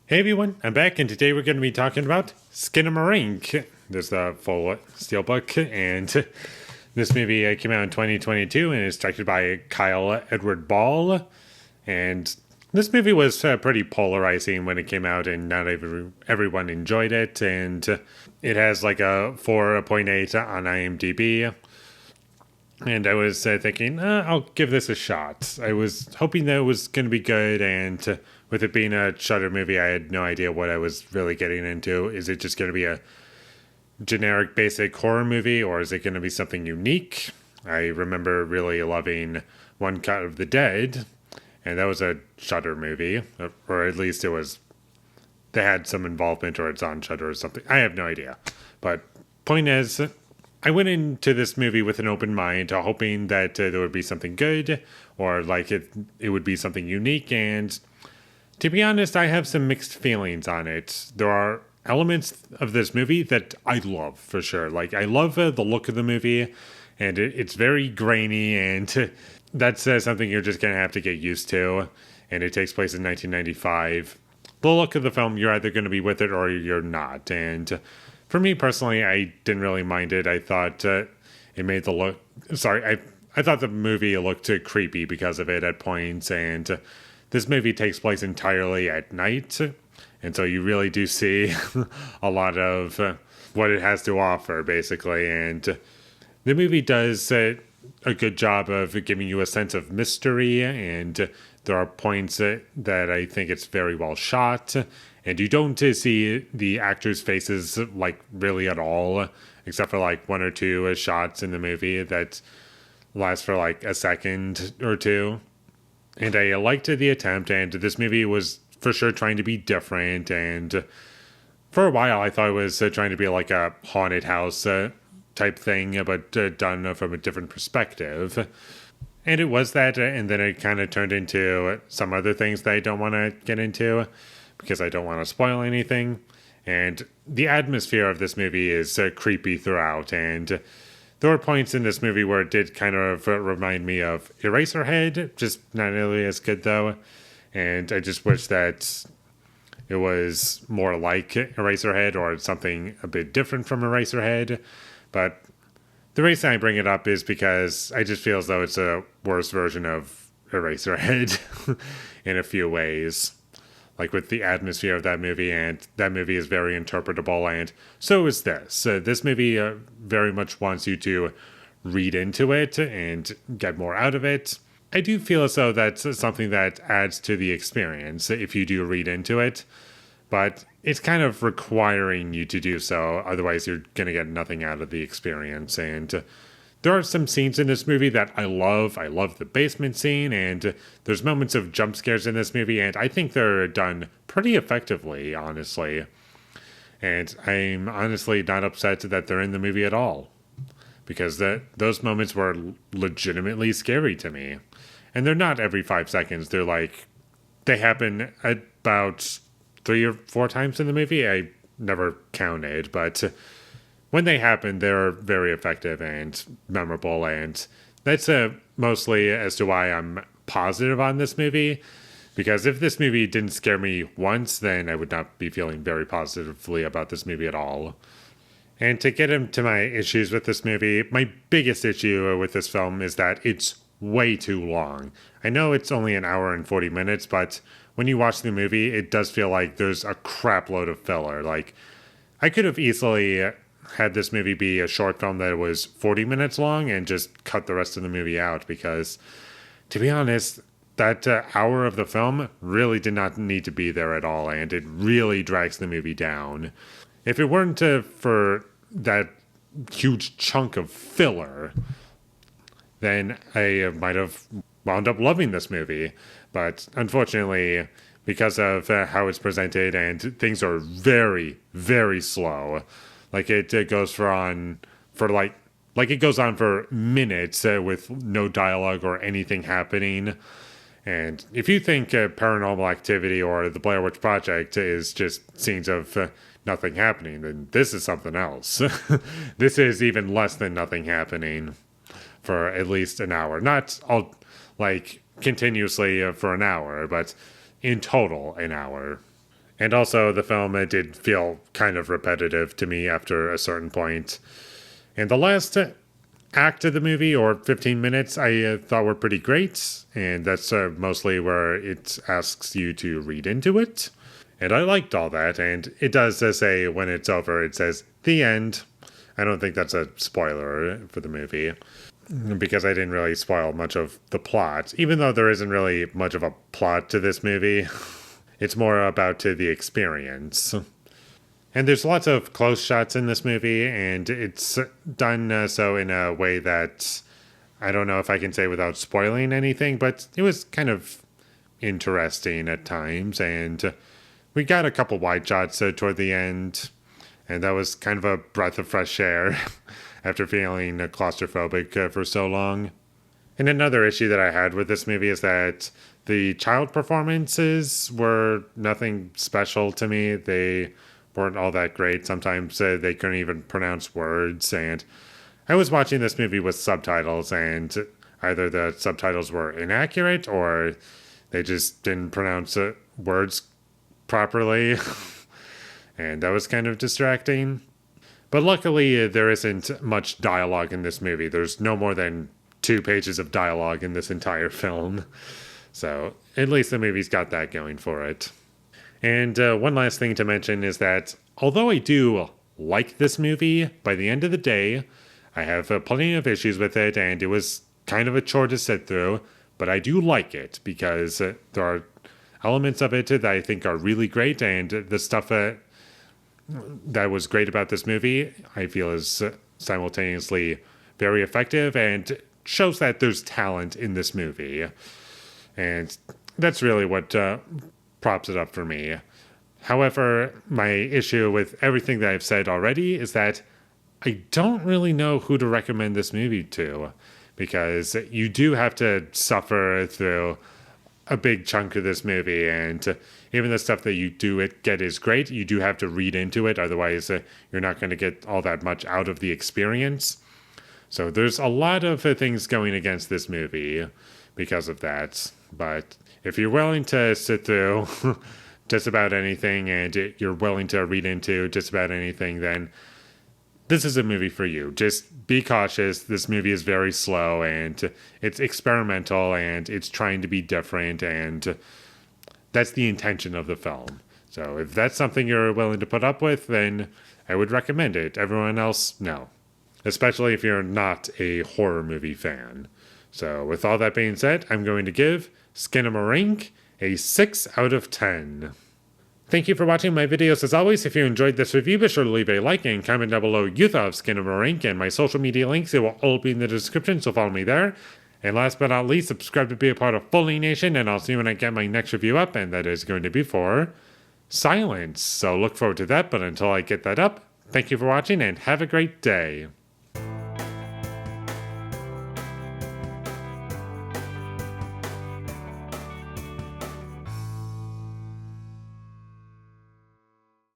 Hey everyone, I'm back, and today we're going to be talking about Skinamarink. There's the full steelbook, and this movie came out in 2022 and is directed by Kyle Edward Ball. And this movie was pretty polarizing when it came out, and not everyone enjoyed it. And it has like a 4.8 on IMDb. And I was thinking, I'll give this a shot. I was hoping that it was going to be good, and with it being a Shudder movie, I had no idea what I was really getting into. Is it just going to be a generic, basic horror movie, or is it going to be something unique? I remember really loving One Cut of the Dead, and that was a Shudder movie, or at least it was. They had some involvement, or it's on Shudder or something. I have no idea, but point is, I went into this movie with an open mind, hoping that there would be something good, or like it would be something unique. And to be honest, I have some mixed feelings on it. There are elements of this movie that I love for sure. Like I love the look of the movie, and it's very grainy, and that's something you're just gonna have to get used to. And it takes place in 1995. The look of the film, you're either going to be with it or you're not. And for me personally, I didn't really mind it. I thought it made the look. Sorry, I thought the movie looked creepy because of it at points. And this movie takes place entirely at night, and so you really do see a lot of what it has to offer, basically. And the movie does a good job of giving you a sense of mystery, and there are points that I think it's very well shot, and you don't see the actors' faces like really at all, except for like one or two shots in the movie that last for like a second or two. And I liked the attempt, and this movie was for sure trying to be different. And for a while, I thought it was trying to be like a haunted house type thing, but done from a different perspective. And it was that, and then it kind of turned into some other things that I don't want to get into because I don't want to spoil anything. And the atmosphere of this movie is creepy throughout, and there were points in this movie where it did kind of remind me of Eraserhead, just not nearly as good though. And I just wish that it was more like Eraserhead or something a bit different from Eraserhead. But the reason I bring it up is because I just feel as though it's a worse version of Eraserhead in a few ways. Like with the atmosphere of that movie, and that movie is very interpretable, and so is this. This movie very much wants you to read into it and get more out of it. I do feel as though that's something that adds to the experience if you do read into it, but it's kind of requiring you to do so, otherwise you're going to get nothing out of the experience. And there are some scenes in this movie that I love. I love the basement scene, and there's moments of jump scares in this movie, and I think they're done pretty effectively, honestly. And I'm honestly not upset that they're in the movie at all, because those moments were legitimately scary to me. And they're not every 5 seconds. They happen about 3 or 4 times in the movie. I never counted, but when they happen, they're very effective and memorable, and that's mostly as to why I'm positive on this movie. Because if this movie didn't scare me once, then I would not be feeling very positively about this movie at all. And to get into my issues with this movie, my biggest issue with this film is that it's way too long. I know it's only an hour and 40 minutes, but when you watch the movie, it does feel like there's a crap load of filler. Like, I could have easily had this movie be a short film that was 40 minutes long and just cut the rest of the movie out, because, to be honest, that hour of the film really did not need to be there at all, and it really drags the movie down. If it weren't for that huge chunk of filler, then I might have wound up loving this movie. But unfortunately, because of how it's presented, and things are very, very slow. Like it goes it goes on for minutes with no dialogue or anything happening. And if you think Paranormal Activity or the Blair Witch Project is just scenes of nothing happening, then this is something else. This is even less than nothing happening for at least an hour. Not all like continuously for an hour, but in total an hour. And also, the film did feel kind of repetitive to me after a certain point. And the last act of the movie, or 15 minutes, I thought were pretty great. And that's mostly where it asks you to read into it. And I liked all that. And it does say when it's over, it says, "The end." I don't think that's a spoiler for the movie, because I didn't really spoil much of the plot, even though there isn't really much of a plot to this movie. It's more about the experience. And there's lots of close shots in this movie, and it's done so in a way that I don't know if I can say without spoiling anything, but it was kind of interesting at times. And we got a couple wide shots toward the end, and that was kind of a breath of fresh air after feeling claustrophobic for so long. And another issue that I had with this movie is that the child performances were nothing special to me. They weren't all that great. Sometimes they couldn't even pronounce words. And I was watching this movie with subtitles, and either the subtitles were inaccurate or they just didn't pronounce words properly. And that was kind of distracting. But luckily, there isn't much dialogue in this movie. There's no more than 2 pages of dialogue in this entire film. So at least the movie's got that going for it. And one last thing to mention is that although I do like this movie, by the end of the day, I have plenty of issues with it, and it was kind of a chore to sit through, but I do like it because there are elements of it that I think are really great, and the stuff that was great about this movie, I feel is simultaneously very effective and shows that there's talent in this movie. And that's really what props it up for me. However, my issue with everything that I've said already is that I don't really know who to recommend this movie to, because you do have to suffer through a big chunk of this movie, and even the stuff that you do get is great. You do have to read into it, otherwise you're not going to get all that much out of the experience. So there's a lot of things going against this movie because of that. But if you're willing to sit through just about anything, and you're willing to read into just about anything, then this is a movie for you. Just be cautious. This movie is very slow, and it's experimental, and it's trying to be different, and that's the intention of the film. So if that's something you're willing to put up with, then I would recommend it. Everyone else, no. Especially if you're not a horror movie fan. So with all that being said, I'm going to give Skinamarink a 6 out of 10. Thank you for watching my videos. As always, if you enjoyed this review, be sure to leave a like and comment down below you thought of Skinamarink, and my social media links, they will all be in the description, so follow me there. And last but not least, subscribe to be a part of Foley Nation, and I'll see you when I get my next review up, and that is going to be for Silence. So look forward to that, but until I get that up, thank you for watching, and have a great day.